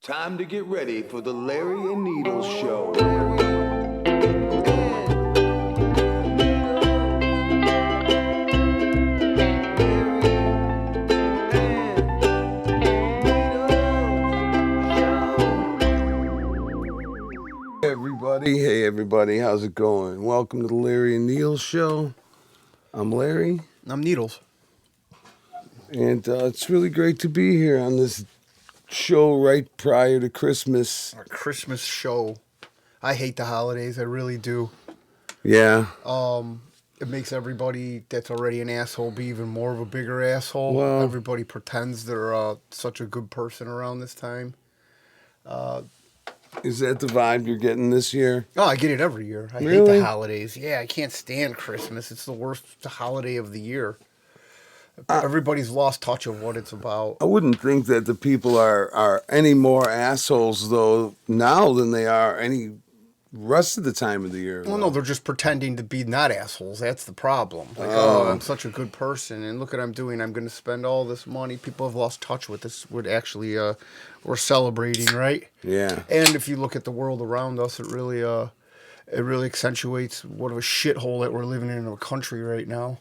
Time to get ready for the Larry and Needles Show. Hey everybody, how's it going? Welcome to the Larry and Needles Show. I'm Larry. I'm Needles. And it's really great to be here on this show right prior to Christmas. Our Christmas show. I hate the holidays. I really do. Yeah. It makes everybody that's already an asshole be even more of a bigger asshole. Well, everybody pretends they're such a good person around this time. Is that the vibe you're getting this year? Oh, I get it every year. I hate the holidays. Yeah, I can't stand Christmas. It's the worst holiday of the year. Everybody's lost touch of what it's about. I wouldn't think that the people are any more assholes, though, now than they are any rest of the time of the year. Well, no, they're just pretending to be not assholes. That's the problem. Like, oh, I'm such a good person, and look what I'm doing. I'm going to spend all this money. People have lost touch with this. We're actually we're celebrating, right? Yeah. And if you look at the world around us, it really accentuates what of a shithole that we're living in a country right now.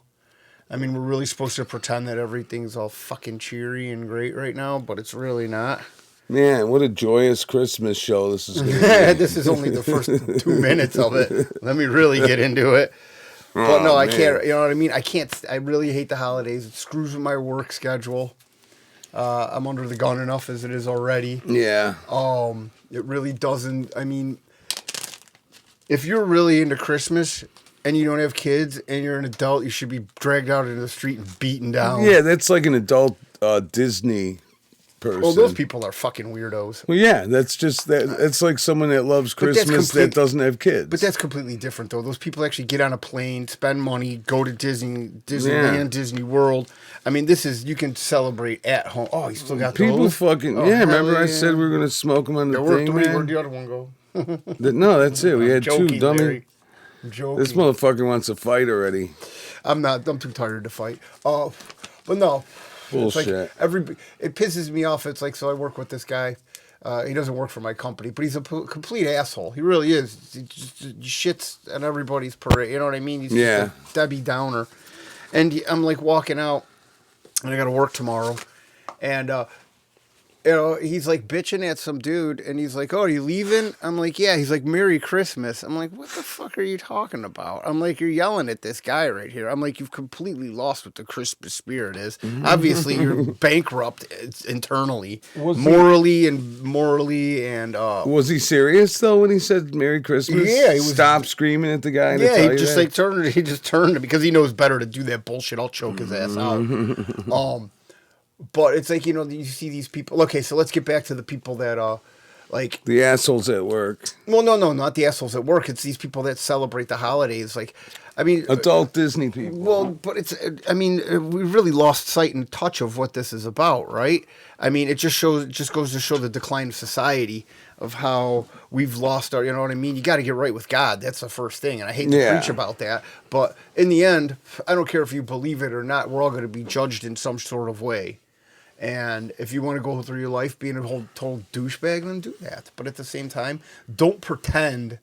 I mean, we're really supposed to pretend that everything's all fucking cheery and great right now, but it's really not. Man, what a joyous Christmas show this is going to be. This is only the first 2 minutes of it. Let me really get into it. But no, I can't, you know what I mean? I really hate the holidays. It screws with my work schedule. I'm under the gun enough as it is already. Yeah. It really doesn't, I mean, if you're really into Christmas and you don't have kids and you're an adult, you should be dragged out into the street and beaten down. Yeah, that's like an adult Disney person. Well, those people are fucking weirdos. Well, yeah, that's just that. It's like someone that loves Christmas that doesn't have kids. But that's completely different, though. Those people actually get on a plane, spend money, go to Disneyland, Disney World. I mean, you can celebrate at home. Oh, you still got people those? Fucking remember I said we were gonna smoke them on the thing, man? Where'd the other one go? No, that's it. We had joking, two, dummy. Larry. I'm joking. This motherfucker wants to fight already. I'm not. I'm too tired to fight. But no. Bullshit. It's like it pisses me off. It's like, so I work with this guy. He doesn't work for my company, but he's a complete asshole. He really is. He just shits on everybody's parade. You know what I mean? He's just a Debbie Downer. And I'm like walking out, and I got to work tomorrow. And, he's like bitching at some dude, and he's like, "Oh, are you leaving?" I'm like, "Yeah." He's like, "Merry Christmas." I'm like, "What the fuck are you talking about?" I'm like, "You're yelling at this guy right here." I'm like, "You've completely lost what the Christmas spirit is. Obviously, you're bankrupt internally, morally. Was he serious though when he said "Merry Christmas"? Yeah, he was. Stop screaming at the guy. Yeah, he just turned. He just turned because he knows better to do that bullshit. I'll choke his ass out. But it's like, you see these people. Okay, so let's get back to the people that, like... The assholes at work. Well, no, not the assholes at work. It's these people that celebrate the holidays. Like, I mean... Adult Disney people. Well, but we really lost sight and touch of what this is about, right? I mean, it just goes to show the decline of society, of how we've lost our, you know what I mean? You got to get right with God. That's the first thing. And I hate to preach about that. But in the end, I don't care if you believe it or not, we're all going to be judged in some sort of way. And if you want to go through your life being a whole total douchebag, then do that. But at the same time, don't pretend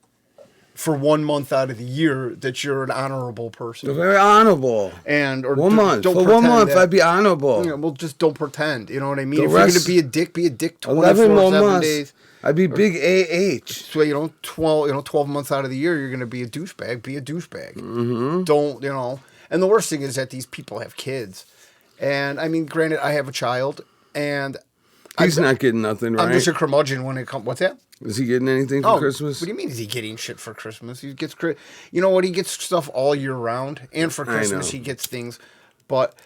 for 1 month out of the year that you're an honorable person. You're very honorable. Or 1 month. For 1 month, I'd be honorable. Well, just don't pretend. You know what I mean? If you're going to be a dick 11 more 7 months. days. I'd be big AH. So 12 months out of the year, you're going to be a douchebag. Be a douchebag. Mm-hmm. Don't. And the worst thing is that these people have kids. And, I mean, granted, I have a child, and... He's not getting nothing, right? I'm just a curmudgeon when it comes... What's that? Is he getting anything for Christmas? What do you mean is he getting shit for Christmas? He gets... You know what? He gets stuff all year round, and for Christmas he gets things. But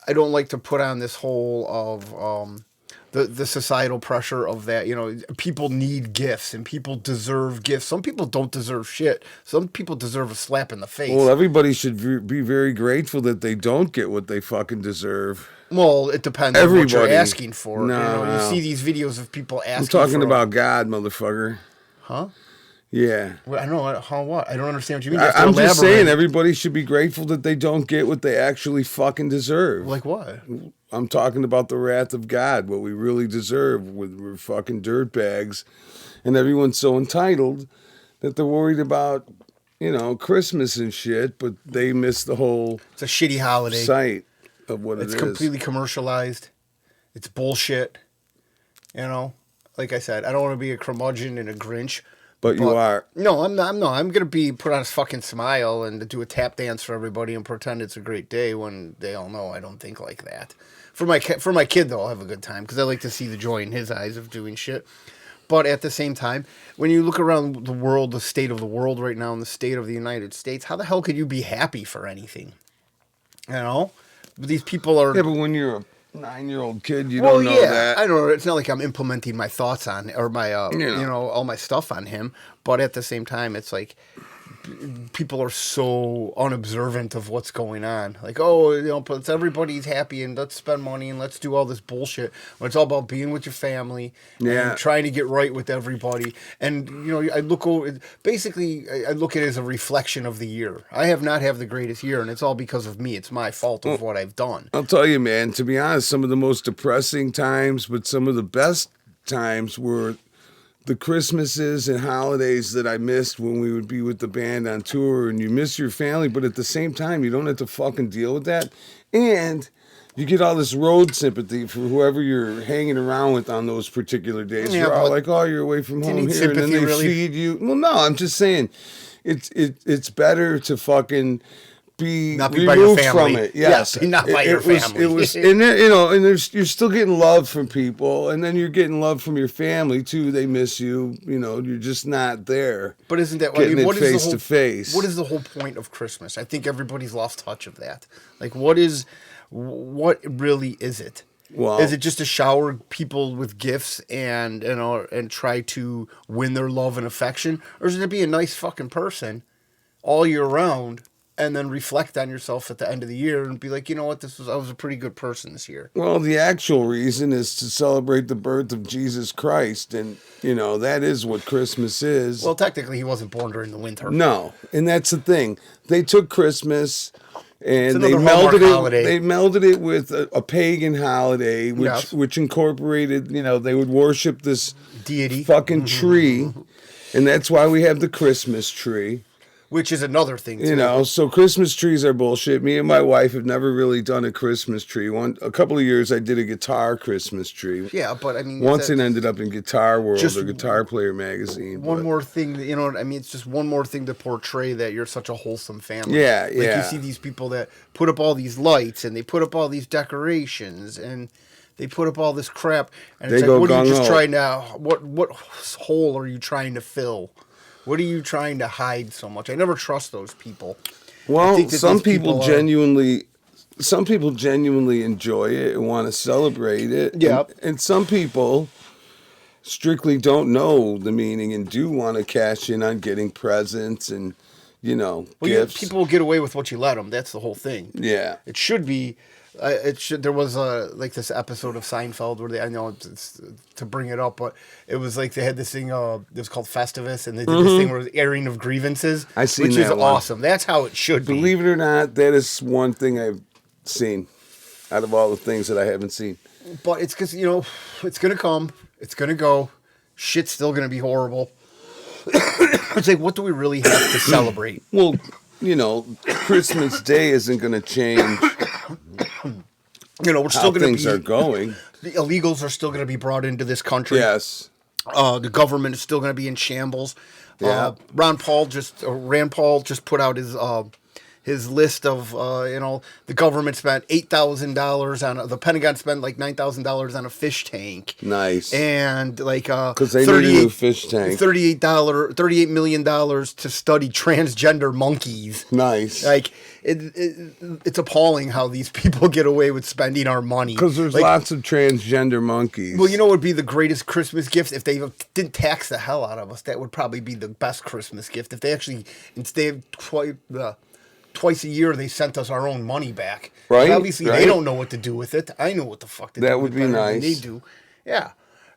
I don't like to put on this whole of... The societal pressure of that, people need gifts and people deserve gifts. Some people don't deserve shit. Some people deserve a slap in the face. Well, everybody should be very grateful that they don't get what they fucking deserve. Well, it depends on what you're asking for. No. You see these videos of people asking I'm talking about God, motherfucker. Huh? Yeah. Well, I don't know how what. I don't understand what you mean. I'm just saying everybody should be grateful that they don't get what they actually fucking deserve. Like what? I'm talking about the wrath of God, what we really deserve. We're fucking dirtbags, and everyone's so entitled that they're worried about, Christmas and shit, but they miss the whole It's a shitty holiday. sight of what It's it is. completely commercialized. It's bullshit. Like I said, I don't want to be a curmudgeon and a Grinch. But you are. No, I'm not. No, I'm gonna put on a fucking smile and do a tap dance for everybody and pretend it's a great day when they all know I don't think like that. For my kid though, I'll have a good time because I like to see the joy in his eyes of doing shit. But at the same time, when you look around the world, the state of the world right now, and the state of the United States, how the hell could you be happy for anything? These people are. Yeah, but when you're a 9-year-old kid, you don't know that. I don't know. It's not like I'm implementing my thoughts on or my all my stuff on him. But at the same time, it's like people are so unobservant of what's going on. Like, but everybody's happy and let's spend money and let's do all this bullshit. When it's all about being with your family and trying to get right with everybody. And I look over. Basically, I look at it as a reflection of the year. I have not had the greatest year, and it's all because of me. It's my fault of what I've done. I'll tell you, man. To be honest, some of the most depressing times, but some of the best times were the Christmases and holidays that I missed when we would be with the band on tour, and you miss your family, but at the same time, you don't have to fucking deal with that. And you get all this road sympathy for whoever you're hanging around with on those particular days. Yeah, you're all like, oh, you're away from home here, and then they feed you. Well, no, I'm just saying, it's better to fucking be not be by your removed family. from it. Yes, not by your family. It was, and you're still getting love from people, and then you're getting love from your family too. They miss you. You're just not there. But isn't that getting what it is face the whole, to face? What is the whole point of Christmas? I think everybody's lost touch of that. Like, what really is it? Well, is it just to shower people with gifts and try to win their love and affection, or is it to be a nice fucking person all year round? And then reflect on yourself at the end of the year and be like, you know what, I was a pretty good person this year. Well, the actual reason is to celebrate the birth of Jesus Christ, and that is what Christmas is. Well, technically, he wasn't born during the winter. No, and that's the thing. They took Christmas and they holiday. melded it with a pagan holiday, which incorporated. They would worship this deity, fucking tree, and that's why we have the Christmas tree. Which is another thing, too. So Christmas trees are bullshit. Me and my wife have never really done a Christmas tree. A couple of years I did a guitar Christmas tree. Yeah, but I mean... Once it ended up in Guitar World or Guitar Player magazine. More thing, it's just one more thing to portray that you're such a wholesome family. Yeah, Like, you see these people that put up all these lights, and they put up all these decorations, and they put up all this crap, and it's like, what are you just trying to... What hole are you trying to fill? What are you trying to hide so much? I never trust those people. Well, some people genuinely enjoy it and want to celebrate it. Yeah. And some people strictly don't know the meaning and do want to cash in on getting presents and, gifts. People will get away with what you let them. That's the whole thing. Yeah. It should be... There was this episode of Seinfeld where I know it's to bring it up, but it was like they had this thing. It was called Festivus, and they did this thing where it was airing of grievances. I seen which that is one. awesome. That's how it should be. Believe it or not, that is one thing I've seen out of all the things that I haven't seen. But it's because it's gonna come, it's gonna go, shit's still gonna be horrible. It's like, what do we really have to celebrate? Well, Christmas Day isn't going to change. We're still going to be... things are going. The illegals are still going to be brought into this country. Yes. The government is still going to be in shambles. Yeah. Rand Paul just put out his list of the government spent $8,000 on the Pentagon spent like $9,000 on a fish tank. Nice. And because they need a new fish tank. $38 million to study transgender monkeys. Nice. Like it's appalling how these people get away with spending our money. Because there's lots of transgender monkeys. Well, what would be the greatest Christmas gift if they didn't tax the hell out of us? That would probably be the best Christmas gift if they actually instead twice a year they sent us our own money back. Right. Obviously, they don't know what to do with it. I know what the fuck to do. That would be nice. They do. Yeah.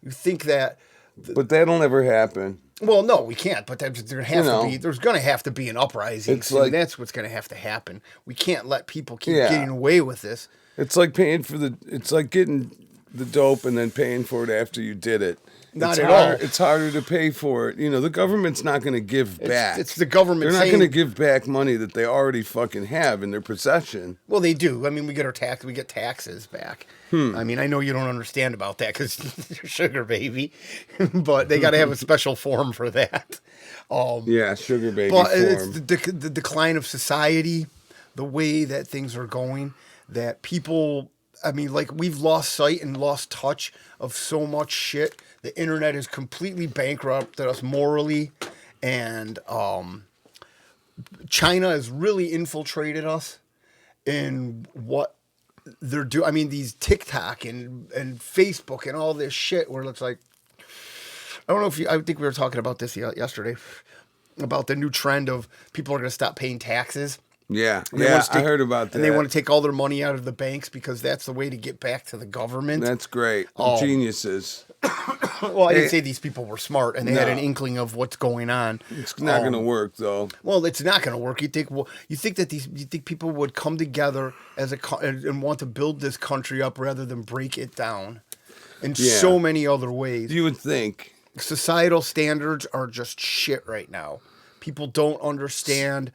You think that? But that'll never happen. Well, no, we can't. But there's going to have to be an uprising. It's like, that's what's going to happen. We can't let people keep getting away with this. It's like paying for it's like getting the dope and then paying for it after you did it. Not at all. It's harder to pay for it. You know, the government's not going to give back. It's the government They're not saying, going to give back money that they already fucking have in their possession. well, they do. I mean, we get taxes back. I mean, I know you don't understand about that because you're sugar baby, but they got to have a special form for that. Yeah, sugar baby But form. it's the decline of society, the way that things are going, that people, I mean, like we've lost sight and lost touch of so much shit. The internet has completely bankrupted us morally, and China has really infiltrated us in what they're doing. I mean, these TikTok and Facebook and all this shit where it's like, I don't know if you, I think we were talking about this yesterday, about the new trend of people are going to stop paying taxes. Yeah, And they want to I heard about that. And they want to take all their money out of the banks because that's the way to get back to the government. That's great. Geniuses. Well, I didn't say these people were smart and they had an inkling of what's going on. It's not going to work, though. Well, it's not going to work. You think that you think people would come together as and want to build this country up rather than break it down in so many other ways. You would think. Societal standards are just shit right now. People don't understand.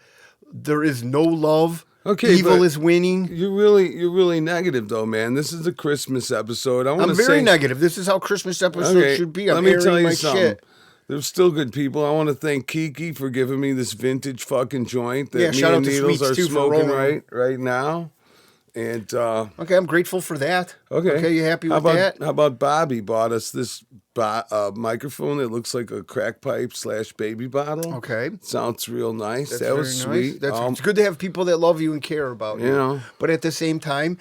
There is no love. Okay, evil is winning. You're really negative, though, man. This is a Christmas episode. I'm very negative. This is how Christmas episodes should be. Let me tell you something. Shit. There's still good people. I want to thank Kiki for giving me this vintage fucking joint that me and Needles are smoking right now. And okay, I'm grateful for that. Okay, you happy with that? How about Bobby bought us this microphone that looks like a crack pipe / baby bottle. Okay, sounds real nice. That's that was sweet. Nice. It's good to have people that love you and care about you. You know, but at the same time,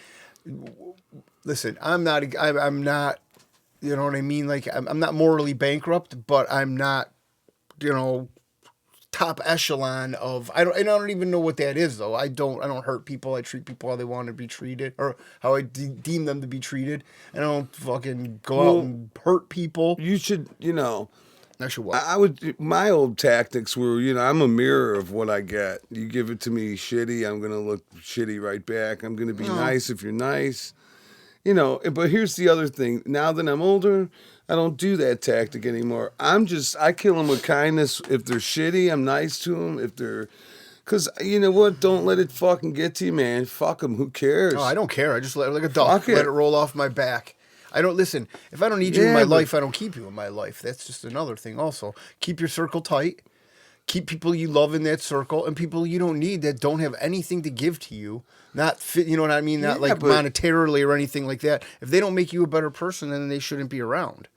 listen, I'm not. You know what I mean? Like I'm not morally bankrupt, but I'm not. You know, top echelon of I don't even know what that is though. I don't hurt people. I treat people how they want to be treated or how I deem them to be treated. I don't fucking go out and hurt people. You should, I should what? My old tactics were, I'm a mirror of what I get. You give it to me shitty, I'm gonna look shitty right back. I'm gonna be nice if you're nice. But here's the other thing. Now that I'm older, I don't do that tactic anymore. I kill them with kindness. If they're shitty, I'm nice to them. Because you know what? Don't let it fucking get to you, man. Fuck them. Who cares? No, I don't care. I just let it like a duck. Let it roll off my back. I don't listen. If I don't need you in my life, I don't keep you in my life. That's just another thing also. Keep your circle tight. Keep people you love in that circle and people you don't need that don't have anything to give to you. Not fit, you know what I mean? Not monetarily or anything like that. If they don't make you a better person, then they shouldn't be around.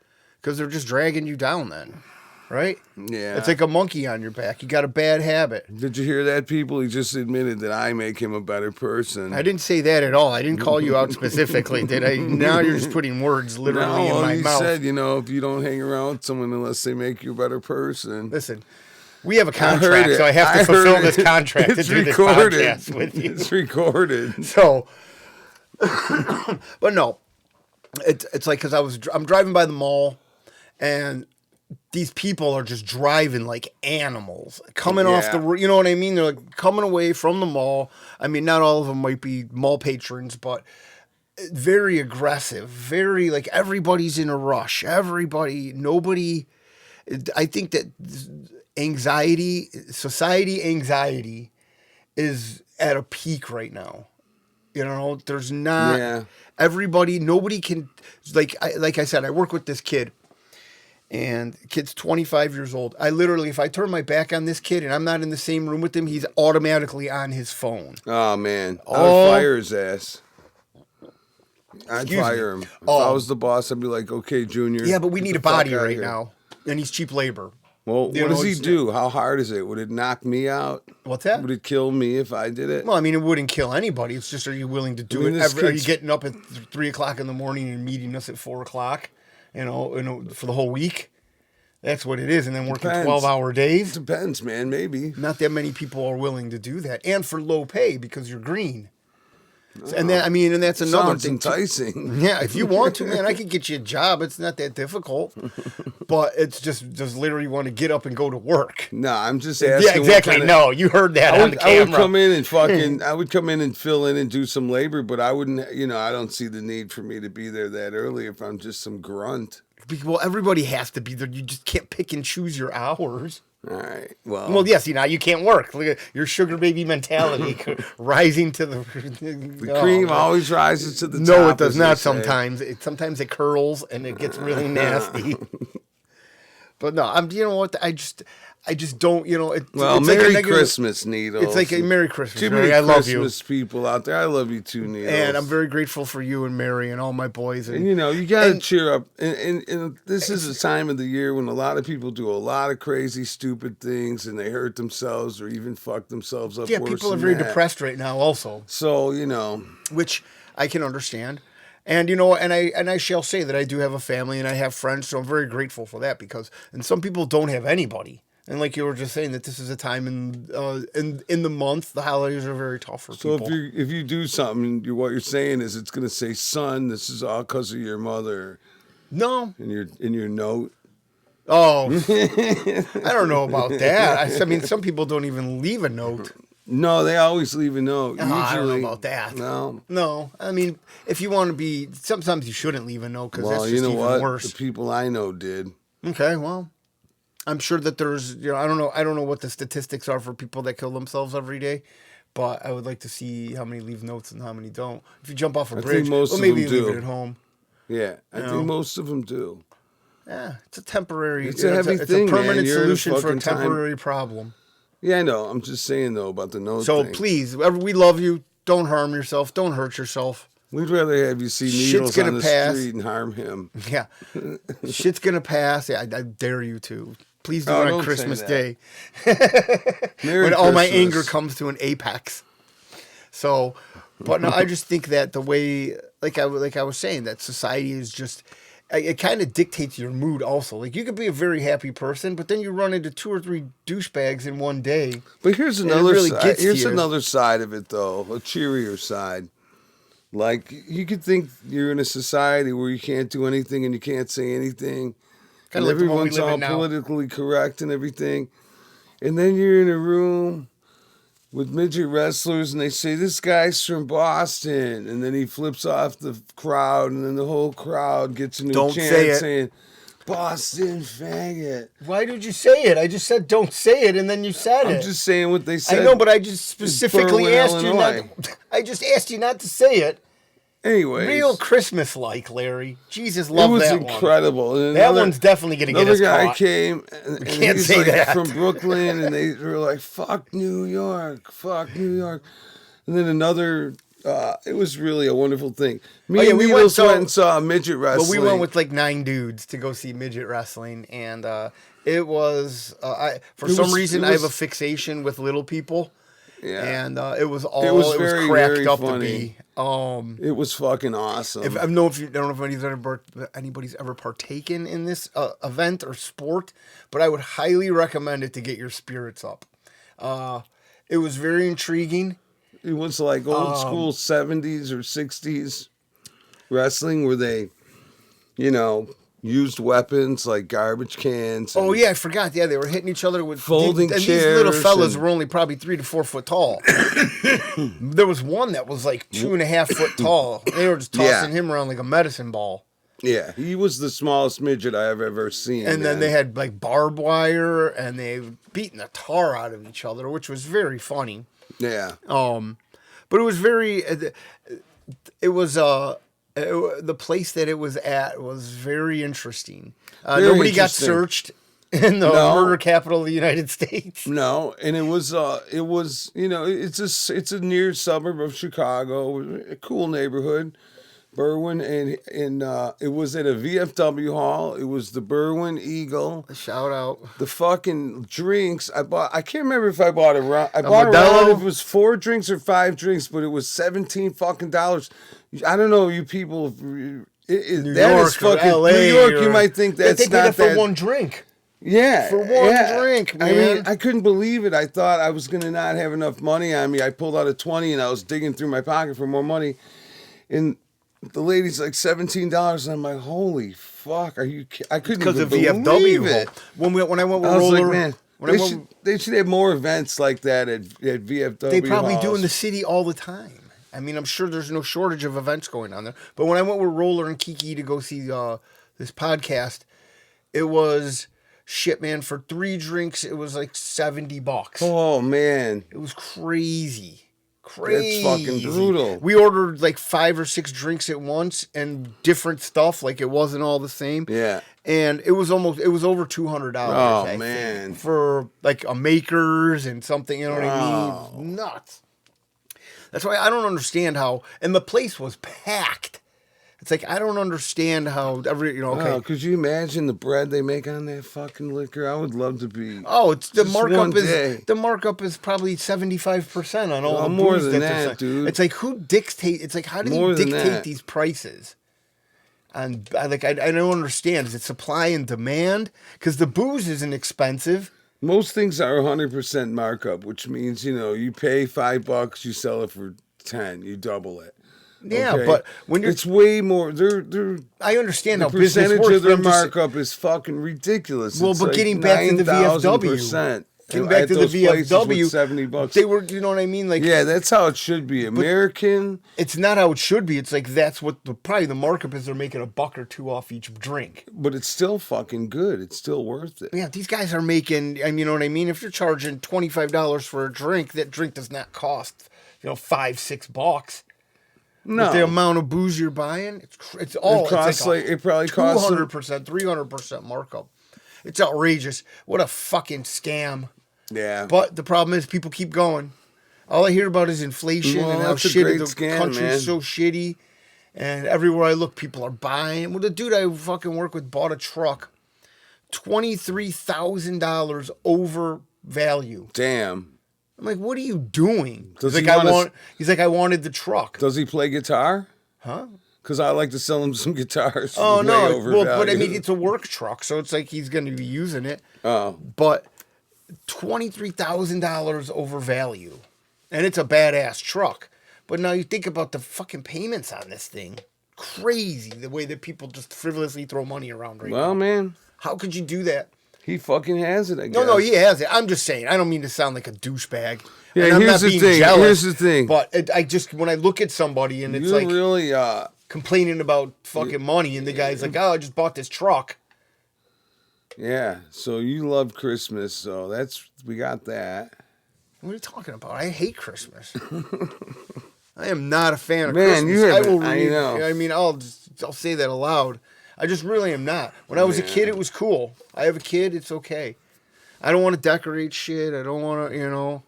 Because they're just dragging you down then. Right? Yeah. It's like a monkey on your back. You got a bad habit. Did you hear that, people? He just admitted that I make him a better person. I didn't say that at all. I didn't call you out specifically, did I? Now you're just putting words literally in my mouth. You said, if you don't hang around with someone unless they make you a better person. Listen, we have a contract, so I have to fulfill this contract to do this podcast with you. It's recorded. So, but no, it's like because I'm driving by the mall, and these people are just driving like animals, coming off the, you know what I mean? They're like coming away from the mall. I mean, not all of them might be mall patrons, but very aggressive, very like everybody's in a rush. Nobody. I think that society anxiety is at a peak right now. There's not nobody can, like I said, I work with this kid and the kid's 25 years old. I literally, if I turn my back on this kid and I'm not in the same room with him, he's automatically on his phone. Oh man. I would fire his ass. I'd fire him. If I was the boss, I'd be like, okay, Junior. Yeah, but we need a body right now. And he's cheap labor. Well, what does he do? How hard is it? Would it knock me out? What's that? Would it kill me if I did it? Well, I mean, it wouldn't kill anybody. It's just, are you willing to do it? Are you getting up at 3 o'clock in the morning and meeting us at 4 o'clock, for the whole week? That's what it is. And then working 12-hour days? Depends, man. Maybe. Not that many people are willing to do that. And for low pay because you're green. And that, I mean, and that's another Sounds thing. enticing. Yeah, if you want to, man, I could get you a job. It's not that difficult. But it's just literally want to get up and go to work. No, I'm just asking. Yeah, exactly. No, you heard that on the camera. I would come in and I would come in and fill in and do some labor, but I wouldn't, I don't see the need for me to be there that early if I'm just some grunt. Well, everybody has to be there. You just can't pick and choose your hours. All right. Well. Well, yes, you can't work. Look at your sugar baby mentality rising to the cream always rises to the top. No, it does not. Sometimes it curls and it gets really nasty. But no, you know what? I just don't. It's Merry like Christmas, Needles. It's like a Merry Christmas. Too many I love you. Christmas people out there. I love you too, Needles. And I'm very grateful for you and Mary and all my boys. And you gotta cheer up. And this is a time of the year when a lot of people do a lot of crazy, stupid things, and they hurt themselves or even fuck themselves up. Yeah, people are very depressed right now, also. So which I can understand. And and I shall say that I do have a family and I have friends, so I'm very grateful for that and some people don't have anybody. And like you were just saying, that this is a time in the month, the holidays are very tough for people. So if you do something, what you're saying is it's gonna say, "Son, this is all because of your mother." No. In your note. Oh, I don't know about that. I mean, some people don't even leave a note. No, they always leave a note. Usually, I don't know about that. No. I mean, if you want to be, sometimes you shouldn't leave a note because that's just even worse. The people I know did. Okay, well, I'm sure that there's, I don't know what the statistics are for people that kill themselves every day, but I would like to see how many leave notes and how many don't. If you jump off a bridge, maybe you leave it at home. Yeah, I think most of them do. Yeah, it's a temporary. It's a heavy thing, It's a permanent man. solution for a temporary problem. Yeah, I know. I'm just saying, though, about the note thing. So please, we love you. Don't harm yourself. Don't hurt yourself. We'd rather have you see Needles on the street and harm him. Yeah. Shit's going to pass. Yeah, I dare you to. Please do it on Christmas Day. When all my anger comes to an apex. So, but no, I just think that the way, like I was saying, that society is just... It kind of dictates your mood also. Like, you could be a very happy person, but then you run into 2 or 3 douchebags in one day. But here's another side. Here's another side of it, though, a cheerier side. Like, you could think you're in a society where you can't do anything and you can't say anything. Kind of like everyone's all politically correct and everything. And then you're in a room with midget wrestlers, and they say, "This guy's from Boston," and then he flips off the crowd, and then the whole crowd gets a new chant saying, "Boston faggot." Why did you say it? I just said don't say it, and then you said it. I'm just saying what they said. I know, but I just specifically asked you not. I just asked you not to say it. Anyways. Real Christmas-like, Larry. Jesus, love that one. It was incredible. That one's definitely going to get us caught. Another guy came, and can't say that. From Brooklyn, and they were like, "Fuck New York, fuck New York." And then another, it was really a wonderful thing. We went and saw midget wrestling. Well, we went with like 9 dudes to go see midget wrestling, and it was, for some reason, I have a fixation with little people. Yeah, and it was cracked up to be. It was fucking awesome. I don't know if anybody's ever partaken in this event or sport, but I would highly recommend it to get your spirits up. It was very intriguing. It was like old school 70s or 60s wrestling where they, used weapons like garbage cans. Oh yeah, I forgot. Yeah, they were hitting each other with folding chairs. These little fellas were only probably 3 to 4 foot tall. There was one that was like 2.5 foot tall. They were just tossing him around like a medicine ball. Yeah, he was the smallest midget I have ever seen. And then they had like barbed wire, and they beating the tar out of each other, which was very funny. Yeah. But it was very. It was the place that it was at was very interesting. Nobody got searched in the murder capital of the United States. No, and it was it's a near suburb of Chicago, a cool neighborhood, Berwyn, and it was at a VFW hall. It was the Berwyn Eagle. Shout out. The fucking drinks I bought. I can't remember if I bought a round. I bought a round if it was 4 drinks or 5 drinks, but it was $17 fucking. I don't know, you people. New York, is fucking LA, New York. You might think that's they not did it for 1 drink. Yeah. For one drink, I mean, man. I couldn't believe it. I thought I was going to not have enough money on me. I pulled out a 20 and I was digging through my pocket for more money. And the lady's like $17. And I'm like, holy fuck. Are you I couldn't Because even of believe VFW. it. When I went with I was Roller, like, man, when I went, they should have more events like that at VFW. they probably do in halls. the city all the time. I mean, I'm sure there's no shortage of events going on there. But when I went with Roller and Kiki to go see this podcast, it was shit, man. For 3 drinks, it was like $70. Oh, man. It was crazy. Crazy. That's fucking brutal. We ordered like 5 or 6 drinks at once and different stuff. Like it wasn't all the same. Yeah. And it was over $200. Oh, I man. think, for like a Makers and something. You know what I Oh. mean? Nuts. That's why I don't understand how. And the place was packed. It's like I don't understand how okay. Oh, could you imagine the bread they make on that fucking liquor? I would love to be. Oh, it's the Just markup one day. is the markup is probably 75% on all Oh, the more booze than that they're that, selling. dude. It's like who dictate? It's like how do More they than dictate that. these prices? And I don't understand. Is it supply and demand? Because the booze isn't expensive. Most things are 100% markup, which means, you pay $5, you sell it for 10, you double it. Yeah, Okay? but when you're, it's way more. They're I understand how the business percentage works. of but their I'm just- markup is fucking ridiculous. Well, It's but like getting back to the VFW, 9,000%. getting back At to the those places with VFW, $70. they were, you know what I mean? Like, Yeah, that's how it should be. American. it's not how it should be. It's like that's what probably the markup is. They're making $1 or $2 off each drink. But it's still fucking good. It's still worth it. Yeah, these guys are making, and you know what I mean? If you're charging $25 for a drink, that drink does not cost, $5-6. No. With the amount of booze you're buying, it's all It costs it probably costs 200%, 300% markup. It's outrageous. What a fucking scam. Yeah. But the problem is people keep going. All I hear about is inflation Well, and how that's a shitty great the scam, country's man. so shitty. And everywhere I look, people are buying. Well, the dude I fucking work with bought a truck, $23,000 over value. Damn. I'm like, what are you doing? Does he's he like, wanna he's like, I wanted the truck. Does he play guitar? Huh? Because I like to sell him some guitars. Oh way no! Well, overvalued. but I mean, it's a work truck, so it's like he's going to be using it. Oh. But $23,000 over value, and it's a badass truck. But now you think about the fucking payments on this thing. Crazy the way that people just frivolously throw money around right now. Well, man, How could you do that? he fucking has it, I guess. No, he has it. I'm just saying. I don't mean to sound like a douchebag. Yeah, And I'm here's not the being thing. jealous, Here's the thing. But I just when I look at somebody and it's You're like really, complaining about fucking money, and the guy's like, "Oh, I just bought this truck." yeah. So you love Christmas, so we got that. What are you talking about? I hate Christmas. I am not a fan of Man, Christmas. you I haven't- will I read. know. I mean, I'll say that aloud. I just really am not. When I was a Man. kid, it was cool. I have a kid, it's okay. I don't want to decorate shit. I don't want to,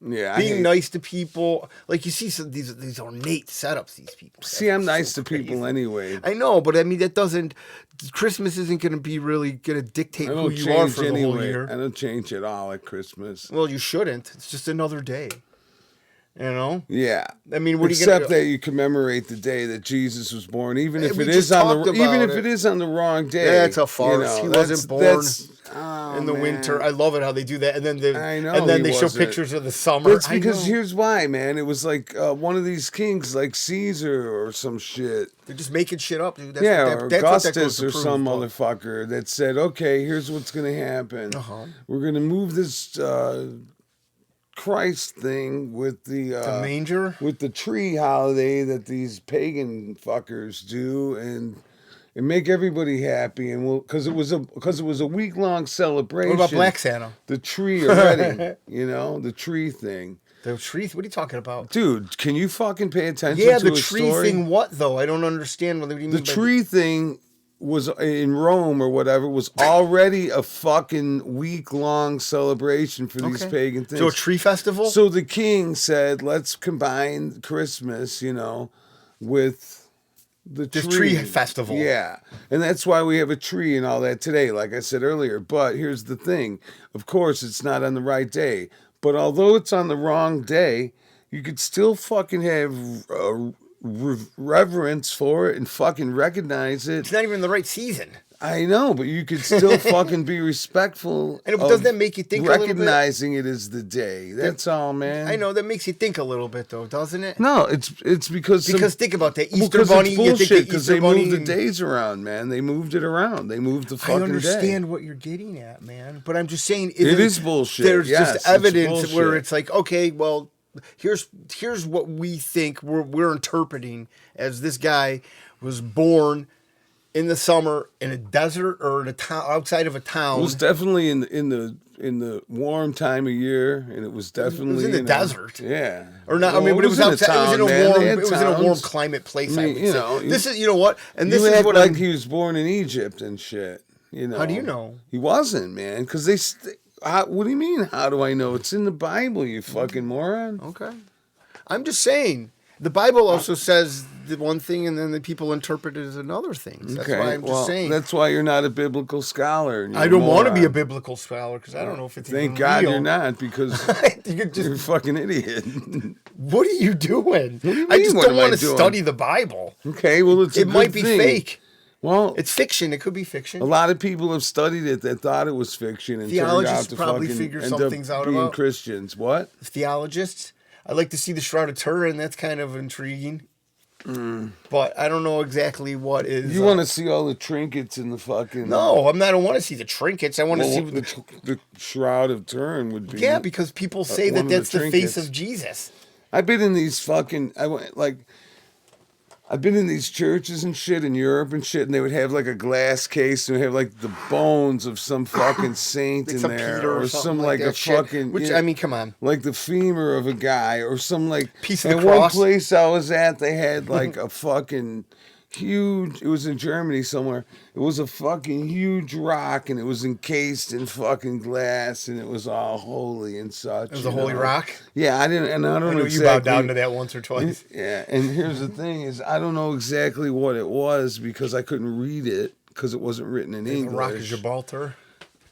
Yeah. I being hate- nice to people. Like you see some these ornate setups. These people. See, I'm That's nice so to people crazy. anyway. I know, but I mean that doesn't. Christmas isn't going to be really going to dictate I who don't you are change for the whole anyway. year. I don't change at all at Christmas. Well, you shouldn't. It's just another day. Yeah. I mean, what are you Except gonna? that you commemorate the day that Jesus was born, even if We it is just on the talked even about if it. it is on the wrong day. That's a farce. He wasn't born oh, in the man. winter. I love it how they do that, and then I know and then he they show wasn't. pictures of the summer. That's I because know. here's why, man. It was like one of these kings, like Caesar or some shit. They're just making shit up, dude. That's Yeah, what or that's what that goes Augustus to or prove, some but- motherfucker that said, okay, here's what's going to happen. Uh-huh. We're going to move this Christ thing with the manger? with the tree holiday that these pagan fuckers do, and make everybody happy, and we'll because it was a week-long celebration. What about Black Santa? The tree already, the tree thing. The tree? What are you talking about? Dude, can you fucking pay attention Yeah, to the a tree story? thing. What though? I don't understand. What do you mean The by tree thing was in Rome or whatever was already a fucking week-long celebration for these Okay. pagan things. So a tree festival? So the king said, let's combine Christmas, with the This tree. tree festival. Yeah. And that's why we have a tree and all that today, like I said earlier. But here's the thing. Of course, it's not on the right day. But although it's on the wrong day, you could still fucking have reverence for it and fucking recognize it. It's not even the right season. I know, but you could still fucking be respectful. And doesn't that make you think a little bit? Recognizing it as the day. That's all, man. I know that makes you think a little bit, though, doesn't it? No, it's because think about that Easter because Bunny. It's bullshit Because they moved the days around, man. They moved it around. They moved the fucking day. I understand what you're getting at, man, but I'm just saying it is bullshit. There's just evidence where bullshit. it's like, okay, well, here's what we think we're interpreting as this guy was born in the summer in a desert or in a town outside of a town. It was definitely in the warm time of year, and it was definitely in the desert. Yeah, or not? Well, I mean, but it was outside. It was in a warm climate place. I mean, you know, this is what, and this you is act what like he was born in Egypt and shit. You know, how do you know he wasn't, man? Because they. What do you mean? How do I know? It's in the Bible, you fucking moron. Okay, I'm just saying. The Bible also says the one thing, and then the people interpret it as another thing. So that's why I'm just saying. That's why you're not a biblical scholar. I don't want to be a biblical scholar because I don't know if it's Thank even God real. you're not, because you're a fucking idiot. What are you doing? What do you I mean, just what don't am I want to doing? study the Bible. Okay, well, it might be fake. Well, it's fiction. It could be fiction. A lot of people have studied it that thought it was fiction and turned out to probably fucking figure end some up things out being about Christians. What? Theologists. I like to see the Shroud of Turin. That's kind of intriguing. But I don't know exactly what is. You want to see all the trinkets in the fucking? No, I don't want to see the trinkets. I want to see the Shroud of Turin would be. Yeah, because people say that's the face of Jesus. I've been in these fucking. I've been in these churches and shit in Europe and shit, and they would have like a glass case and they would have like the bones of some fucking saint in there, Peter or some like a shit. fucking. Which, I mean, come on, like the femur of a guy, or some like piece of the cross. cross. One place I was at, they had like a fucking huge. It was in Germany somewhere. It was a fucking huge rock, and it was encased in fucking glass, and it was all holy and such. It was a holy rock. Yeah, I don't know exactly. You bowed down to that once or twice. Yeah, and here's the thing: is I don't know exactly what it was because I couldn't read it because it wasn't written in English. The Rock of Gibraltar.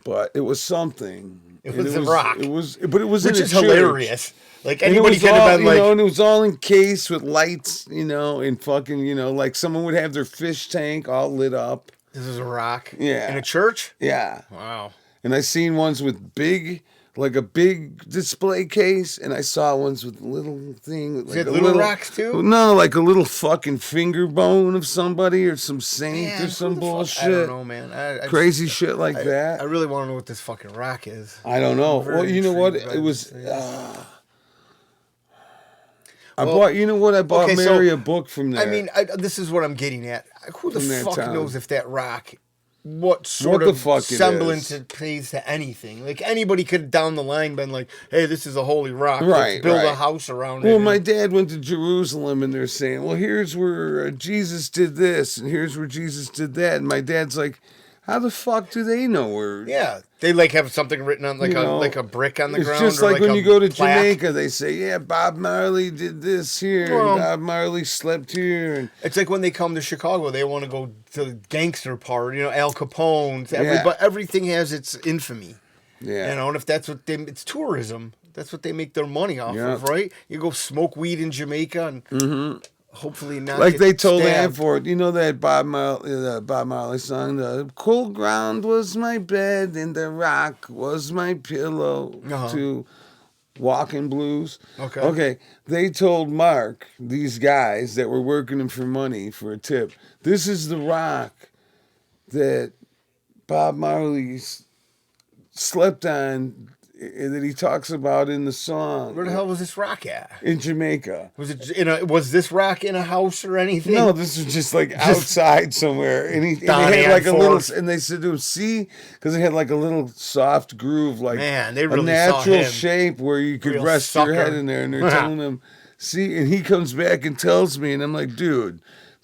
But it was something. It was a rock. It was, but it was which in a is church. Hilarious. Like anybody could have been like, and it was all encased with lights, and fucking, like someone would have their fish tank all lit up. This is a rock. Yeah. In a church? Yeah. Wow. And I seen ones with like a big display case, and I saw ones with little thing. Like little rocks too? No, like a little fucking finger bone of somebody or some saint or some bullshit. I don't know, man. Crazy shit like that. I really want to know what this fucking rock is. I don't know. Well, you know what? It was. I bought Mary a book from there. I mean, this is what I'm getting at. Who the fuck knows if that rock, what fuck semblance it pays to anything? Like anybody could down the line been like, "Hey, this is a holy rock. Right, Let's build a house around it." Well, my dad went to Jerusalem, and they're saying, "Well, here's where Jesus did this, and here's where Jesus did that." And my dad's like, "How the fuck do they know where?" Yeah, they have something written on like a brick on the ground. It's just or like when you go to plaque. Jamaica, they say, "Yeah, Bob Marley did this here, and Bob Marley slept here." And it's like when they come to Chicago, they want to go to the gangster part. Al Capone's. But everything has its infamy. Yeah, and if that's what it's tourism. That's what they make their money off of, right? You go smoke weed in Jamaica and. Hopefully not. Like they told stabbed. Hanford, that Bob Marley song, "The cold ground was my bed and the rock was my pillow," to Walking Blues. Okay. They told Mark, these guys that were working him for money for a tip, this is the rock that Bob Marley slept on. That he talks about in the song. Where the hell was this rock at? In Jamaica. Was this rock in a house or anything? No, this was just like outside somewhere, and he had like a little. And they said to him, "See," because it had like a little soft groove, like they really a natural saw him. shape where you could rest sucker. your head in there. And they're telling him, "See," and he comes back and tells me, and I'm like, "Dude,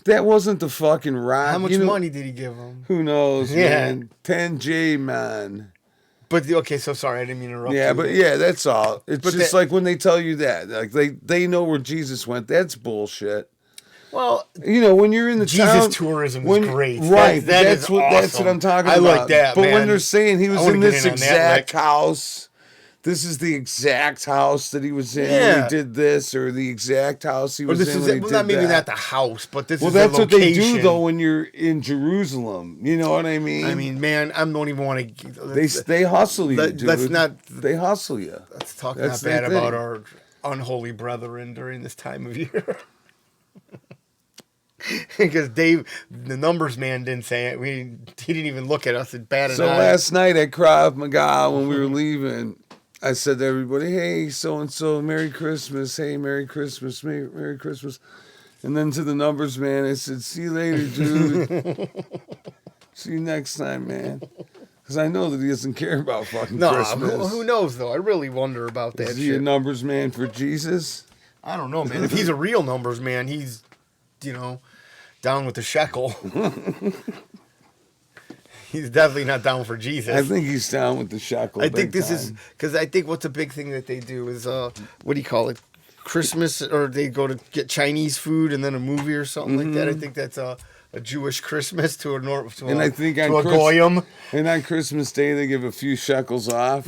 that wasn't the fucking rock." How much money did he give him? Who knows, man? 10J, man. But okay, so sorry, I didn't mean to interrupt. Yeah, but that's all. It's just like when they tell you that, like they know where Jesus went. That's bullshit. Well, when you're in the Jesus tourism is great, right? That's what awesome. that's what I'm talking about. I like that. But man. when they're saying he was in this exact house this is the exact house that he was in when Yeah. he did this, or the exact house he Or was this in is when he well, did not maybe that. not the house, but this Well, is that's the what they location. do though when you're in Jerusalem. You know what I mean? I mean, man, I don't even want to. they hustle you, dude. let's not. They hustle you. Let's talk That's not bad their about thing. our unholy brethren during this time of year. Because Dave, the numbers man, didn't say it. He didn't even look at us and bat an So eye. last night at Krav Maga, when we were leaving, I said to everybody, "Hey, so and so, Merry Christmas. Hey, Merry Christmas, Merry Christmas." And then to the numbers man, I said, "See you later, dude. See you next time, man." Because I know that he doesn't care about fucking No, Christmas. who knows though? I really wonder about that Is he a shit. numbers man for Jesus? I don't know, man. If he's a real numbers man, he's, down with the shekel. He's definitely not down for Jesus. I think he's down with the shekel. I think big this is time. because I think what's a big thing that they do is what do you call it? Christmas, or they go to get Chinese food and then a movie or something like that. I think that's a Jewish Christmas to a And I think to on a Chris- goyim. And on Christmas Day, they give a few shekels off.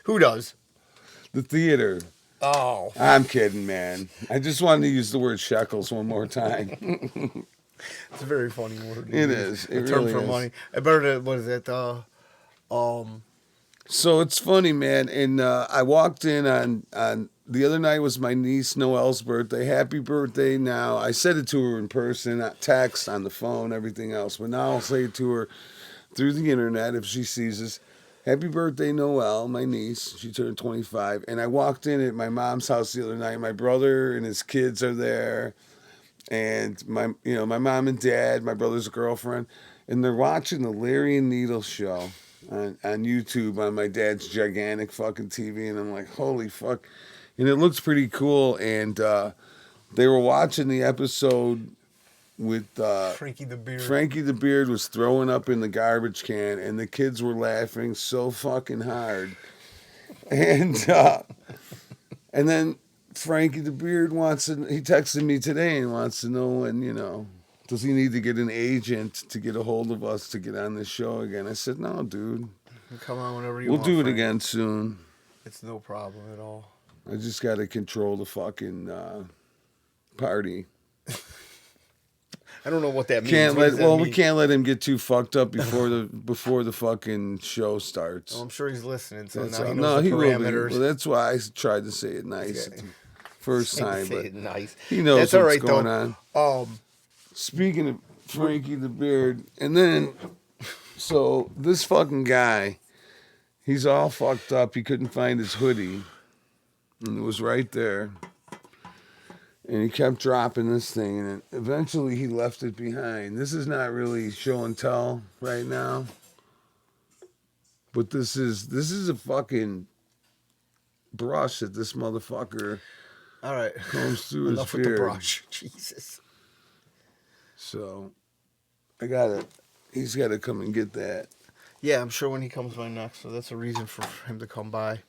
Who does? The theater. Oh, I'm kidding, man. I just wanted to use the word shekels one more time. it's a very funny word. It is. A It term really for is. money. I better. What is it? So it's funny, man. And I walked in on the other night was my niece Noelle's birthday. Happy birthday now. I said it to her in person, not text, on the phone, everything else. But now I'll say it to her through the internet if she sees this. Happy birthday, Noelle, my niece. She turned 25. And I walked in at my mom's house the other night. My brother and his kids are there. And my mom and dad, my brother's girlfriend. And they're watching the Larry and Needle show on YouTube on my dad's gigantic fucking TV. And I'm like, holy fuck. And it looks pretty cool. And they were watching the episode with Frankie the Beard. Frankie the Beard was throwing up in the garbage can, and the kids were laughing so fucking hard. And then Frankie the Beard he texted me today and wants to know when, does he need to get an agent to get a hold of us to get on this show again? I said, no, dude. Come on, whenever you We'll want. do it Frank. again soon. It's no problem at all. I just got to control the fucking party. I don't know what that means. Can't What does let that we mean? can't let him get too fucked up before the fucking show starts. Oh, I'm sure he's listening, so That's now he all. knows No, the he will be. parameters. Well, that's why I tried to say it nice Okay. first time, Say but it nice. he knows That's all what's right, going though. on. Speaking of Frankie the Beard, and then so this fucking guy, he's all fucked up. He couldn't find his hoodie, and it was right there. And he kept dropping this thing, and eventually he left it behind. This is not really show and tell right now, but this is a fucking brush that this motherfucker All right. combs through his Enough with the beard. brush. Jesus. So he's got to come and get that. Yeah, I'm sure when he comes by next, so that's a reason for him to come by.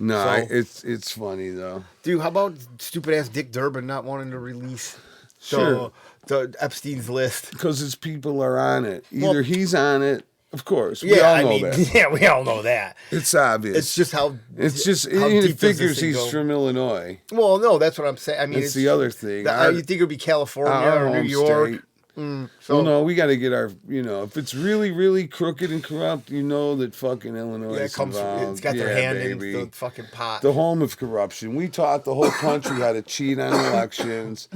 No, So- it's funny though. Dude, how about stupid ass Dick Durbin not wanting to release Sure. the Epstein's list? Because his people are on it. Either Well- he's on it, of course. We Yeah, all I know mean, that. yeah, we all know that. It's obvious. It's just how It's just how it deep does this figures thing he's go? from Illinois. Well, no, that's what I'm saying. I mean, It's the other thing. You think it would be California Our or New home York? state. So Well, no, we got to get our, if it's really, really crooked and corrupt, that fucking Illinois yeah, it is comes. involved. It's got their Yeah, hand baby. in the fucking pot. The home of corruption. We taught the whole country how to cheat on elections,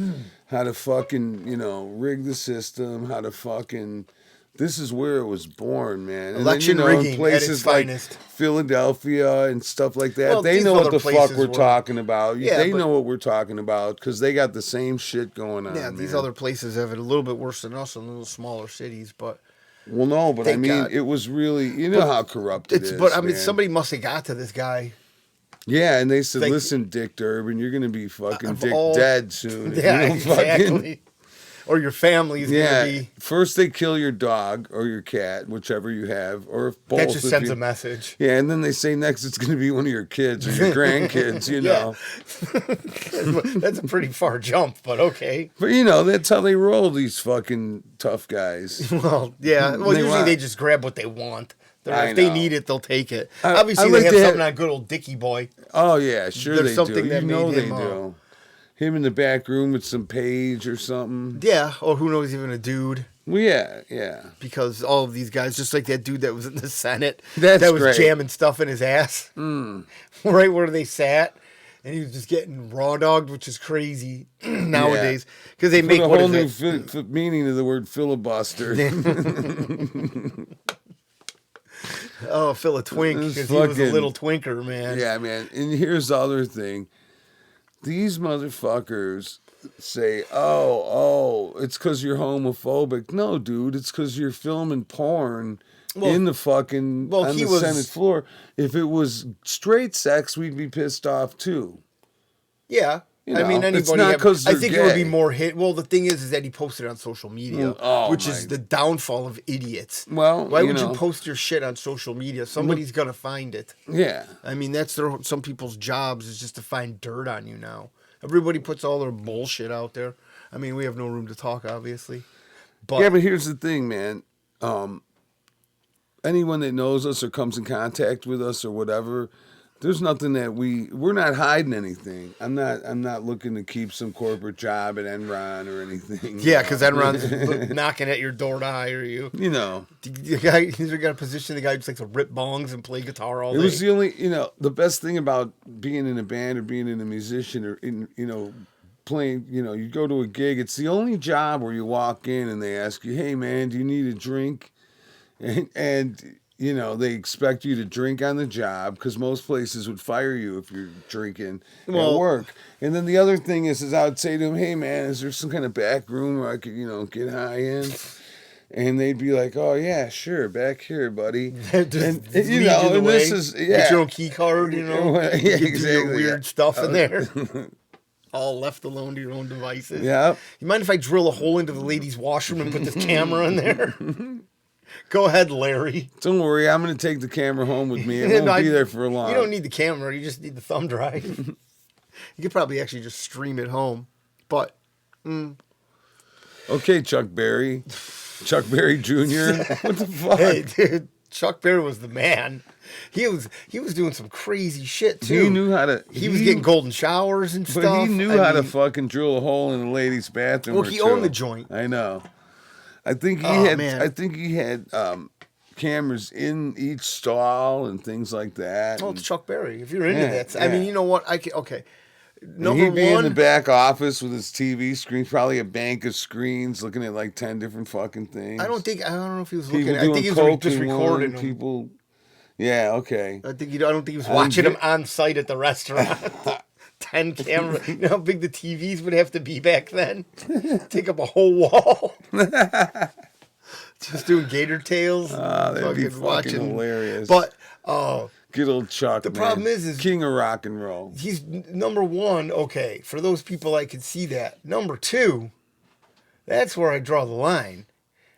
how to fucking, rig the system, how to fucking. This is where it was born, man. And Election then, rigging in at places its like finest. Philadelphia and stuff like that, Well, they these know what other the fuck places we're were- talking about. Yeah, they but- know what we're talking about because they got the same shit going on. Yeah, these man. other places have it a little bit worse than us in little smaller cities, but Well, no, but I Thank mean, God. it was really, how corrupt it is. But I mean, man. somebody must have got to this guy. Yeah, and they said, Like- listen, Dick Durbin, you're going to be fucking Of Dick all- dead soon. if you Yeah, don't fucking- exactly. Or your family's Yeah, gonna be. first they kill your dog or your cat, whichever you have, or if both. That just if sends you- a message. Yeah, and then they say next it's going to be one of your kids or your grandkids, Yeah. know. That's a pretty far jump, but okay. But that's how they roll, these fucking tough guys. Well, yeah. Well, They usually want- they just grab what they want. If they need it, they'll take it. I Obviously, like they have to something on good old Dickie Boy. Oh yeah, sure There's they something do. that You know made they him, do. Him in the back room with some page or something. Yeah, or who knows, even a dude. Well, yeah. Because all of these guys, just like that dude that was in the Senate, That's that was great. jamming stuff in his ass, right where they sat, and he was just getting raw dogged, which is crazy nowadays because they make a what whole is new it? meaning to the word filibuster. Oh, Phil a twink This because he was a fucking- little twinker, man. Yeah, man. And here's the other thing. These motherfuckers say, oh, it's because you're homophobic. No, dude, it's because you're filming porn in the fucking on the Senate floor. If it was straight sex, we'd be pissed off too. Yeah. You I know, mean, it's anybody. not 'cause I they're think it would be gay. more hit. Well, the thing is that he posted on social media, which is the downfall of idiots. Well, why would you post your shit on social media? Somebody's gonna find it. Yeah. I mean, that's some people's jobs is just to find dirt on you now. Everybody puts all their bullshit out there. I mean, we have no room to talk, obviously. But Yeah, but here's the thing, man. Anyone that knows us or comes in contact with us or whatever, there's nothing that we're not hiding anything. I'm not looking to keep some corporate job at Enron or anything. yeah, because Enron's knocking at your door to hire you. You know, The guy, he's got a position. The guy just likes to rip bongs and play guitar all day. it was the only, the best thing about being in a band or being in a musician or playing, you go to a gig. It's the only job where you walk in and they ask you, "Hey, man, do you need a drink?" And they expect you to drink on the job because most places would fire you if you're drinking at work. And then the other thing is I would say to them, "Hey, man, is there some kind of back room where I could, get high in?" And they'd be like, "Oh yeah, sure, back here, buddy." and this is get your own key card, yeah, get exactly. your weird stuff in there. All left alone to your own devices. Yeah. You mind if I drill a hole into the ladies' washroom and put this camera in there? Go ahead, Larry. Don't worry, I'm going to take the camera home with me. It won't be there for long. You don't need the camera. You just need the thumb drive. You could probably actually just stream it home. But, Okay, Chuck Berry. Chuck Berry Jr. What the fuck? hey, dude, Chuck Berry was the man. He was doing some crazy shit, too. He knew how to... He was getting golden showers and stuff. But he knew how to fucking drill a hole in a lady's bathroom. Well, he owned the joint. I know. I think he had cameras in each stall and things like that. Oh, it's Chuck Berry. If you're into that, I mean, you know what? Okay. He'd be in the back office with his TV screen, probably a bank of screens, looking at like 10 different fucking things. I don't know if he was people looking. I think he was just recording them. People. Yeah. Okay. I don't think he was watching them on site at the restaurant. 10 camera. You know how big the TVs would have to be back then? Take up a whole wall. Just doing gator tails. That'd be fucking hilarious. But good old Chuck. The problem is king of rock and roll. He's number one. Okay, for those people, I could see that. Number two, that's where I draw the line.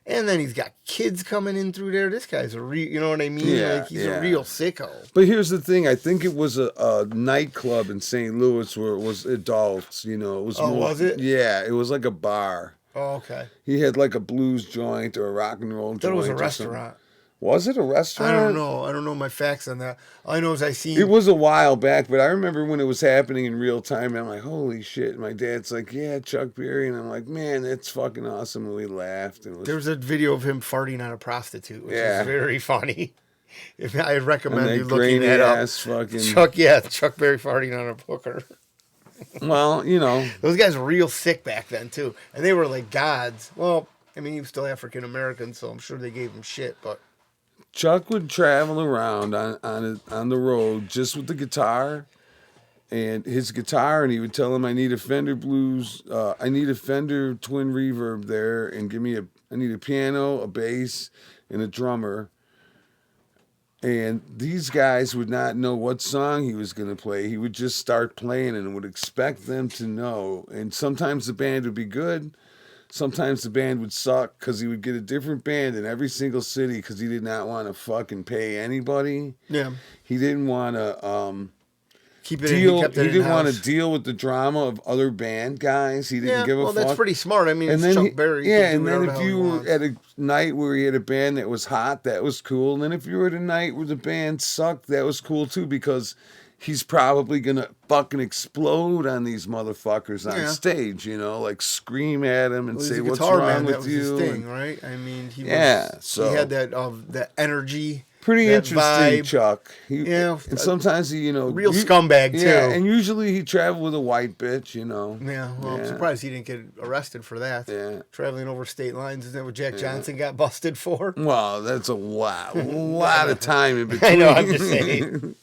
And then he's got kids coming in through there. This guy's a real, you know what I mean? Yeah, like he's a real sicko. But here's the thing. I think it was a nightclub in St. Louis where it was adults. It was was it? Yeah, it was like a bar. Oh, okay. He had like a blues joint or a rock and roll joint. It was a restaurant. Was it a restaurant? I don't know. I don't know my facts on that. All I know is I seen. It was a while back, but I remember when it was happening in real time. I'm like, holy shit. And my dad's like, yeah, Chuck Berry. And I'm like, man, that's fucking awesome. And we laughed. There was a video of him farting on a prostitute, which is very funny. I recommend you looking that up. Fucking... Chuck Berry farting on a hooker. Well, Those guys were real sick back then, too. And they were like gods. Well, I mean, he was still African American, so I'm sure they gave him shit, but. Chuck would travel around on the road just with the guitar and his guitar, and he would tell him, I need a Fender Blues, I need a Fender twin reverb there, and I need a piano, a bass, and a drummer. And these guys would not know what song he was going to play. He would just start playing and would expect them to know. And sometimes the band would be good. Sometimes the band would suck because he would get a different band in every single city because he did not want to fucking pay anybody. Yeah. He didn't want to keep it. Deal. He kept it He didn't want to in-house. deal with the drama of other band guys. He didn't Yeah, give a well, fuck. that's pretty smart. I mean, And it's then Chuck Berry. He yeah, can do and then whatever the if hell you he were wants. at a night where he had a band that was hot, that was cool. And then if you were at a night where the band sucked, that was cool too, because he's probably gonna fucking explode on these motherfuckers on Yeah. stage, you know, like scream at him and Well, he's say a what's guitar wrong man. with That was you. his thing, and- right? I mean, he Yeah, was. so- He had that energy. Pretty that interesting, vibe. Chuck. Yeah, and sometimes he, real scumbag, Yeah, too. and usually he traveled with a white bitch, you know. Yeah, well, I'm surprised he didn't get arrested for that. Yeah. Traveling over state lines, isn't that what Jack Johnson got busted for? Well, that's a lot of time in between. I know, I'm just saying.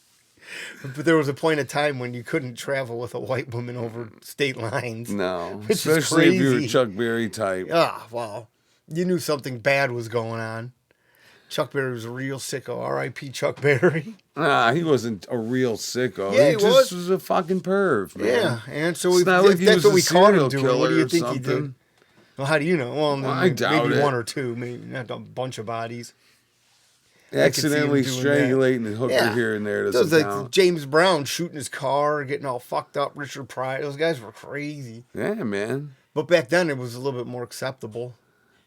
But there was a point of time when you couldn't travel with a white woman over state lines. No, Which is especially if you're a crazy. Chuck Berry type. Ah, well, you knew something bad was going on. Chuck Berry was a real sicko. R.I.P. Chuck Berry. Nah, he wasn't a real sicko. Yeah, he he just was. was a fucking perv, man. Yeah, and so It's not like he that's was what a we caught him serial doing. What do killer you or think he did? something. Well, how do you know? Well, I maybe doubt it. one or two, maybe not a bunch of bodies. Accidentally doing that. strangulating a hooker Yeah. here and there Those doesn't like count. James Brown shooting his car, getting all fucked up. Richard Pryor, those guys were crazy. Yeah, man. But back then, it was a little bit more acceptable.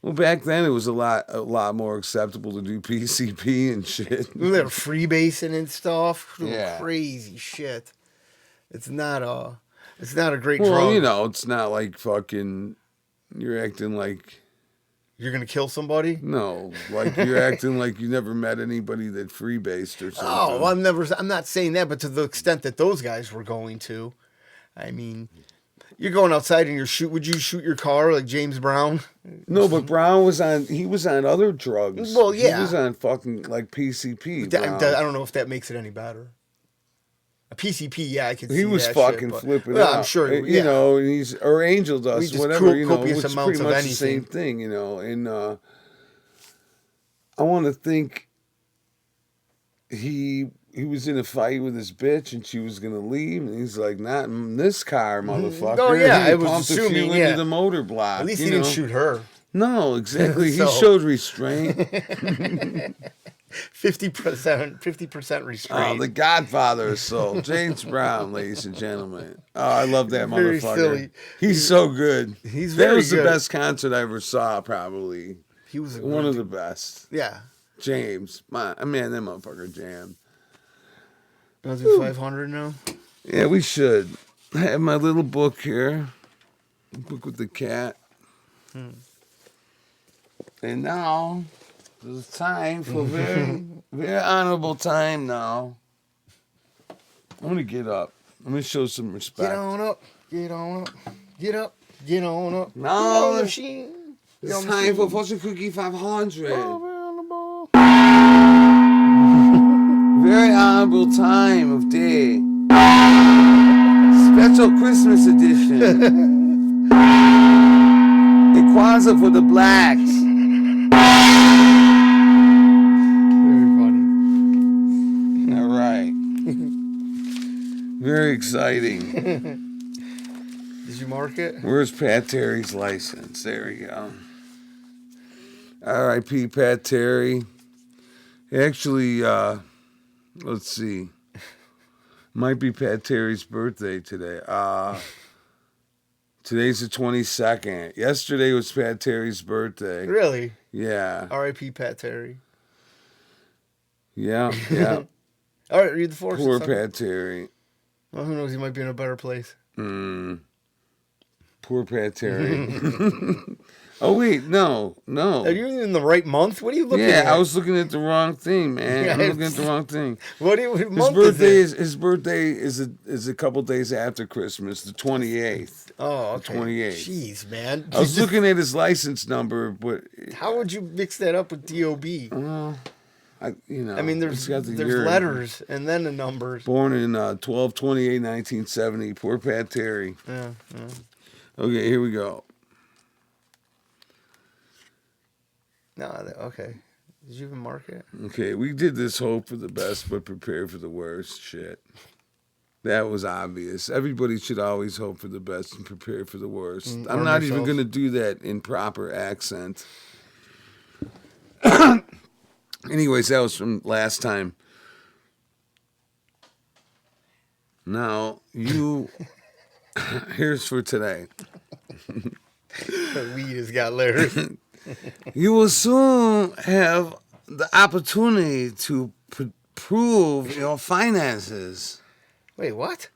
Well, back then it was a lot more acceptable to do PCP and shit. They were freebasing and stuff. Doing Yeah. crazy shit. It's not a great Well, drug. you know, it's not like fucking. You're acting like You're gonna kill somebody. no, like you're acting like you never met anybody that freebased or something. Oh, well, I'm not saying that, but to the extent that those guys were going to, I mean, you're going outside and would you shoot your car like James Brown? No, but Brown was on. He was on other drugs. Well, yeah. he was on fucking like PCP. I Brown. don't know if that makes it any better. A PCP, yeah, I could see He was that fucking shit, but- flipping well, out. I'm sure, You yeah. know, and he's or angel dust, just whatever. You know, copious which is amounts pretty of much the same anything. thing. You know, and I want to think he was in a fight with his bitch, and she was gonna leave, and he's like, "Not in this car, motherfucker." Oh, yeah, He I was pumped a few assuming, into yeah. the motor block. At least you he didn't know? shoot her. No, exactly. So- He showed restraint. 50% Oh, restraint. the Godfather of Soul, James Brown, ladies and gentlemen. Oh, I love that Very motherfucker. silly. He's so good. He's that very was the good. best concert I ever saw, probably. He was One of the best. yeah. James, man, that motherfucker jammed. Was it 500 now? Yeah, we should. I have my little book here, book with the cat. And now it's time for a very, very honorable time now. I'm gonna get up. I'm gonna show some respect. Get on up. Get on up. Get up. Get on up. No, Get on the it's- machine. Get It's on the time machine. for Fortune Cookie 500. Over on the ball. Very honorable time of day. Special Christmas edition. A Kwanzaa for the blacks. Very funny. All right. Very exciting. Did you mark it? Where's Pat Terry's license? There we go. R.I.P. Pat Terry. Actually, let's see. Might be Pat Terry's birthday today. Today's the 22nd. Yesterday was Pat Terry's birthday. Really? Yeah. R.I.P. Pat Terry. Yeah. All right, read the force. Poor Pat Terry. Well, who knows? He might be in a better place. Poor Pat Terry. Oh, wait. No. Are you in the right month? What are you looking at? Yeah, I was looking at the wrong thing, man. Yeah, I'm looking at the wrong thing. What His month birthday is it? his birthday is a couple days after Christmas, the 28th. Oh, okay. 28th. Jeez, man. I was looking at his license number, but How would you mix that up with DOB? I I mean, it's got the there's year. letters and then the numbers. Born in 12/28/1970. Poor Pat Terry. Yeah. Okay, here we go. No, okay. Did you even mark it? Okay, we did this hope for the best but prepare for the worst shit. That was obvious. Everybody should always hope for the best and prepare for the worst. I'm arm not even yourself. going to do that in proper accent. Anyways, that was from last time. Now, here's for today. The weed has got Larry. You will soon have the opportunity to prove your finances. Wait, what?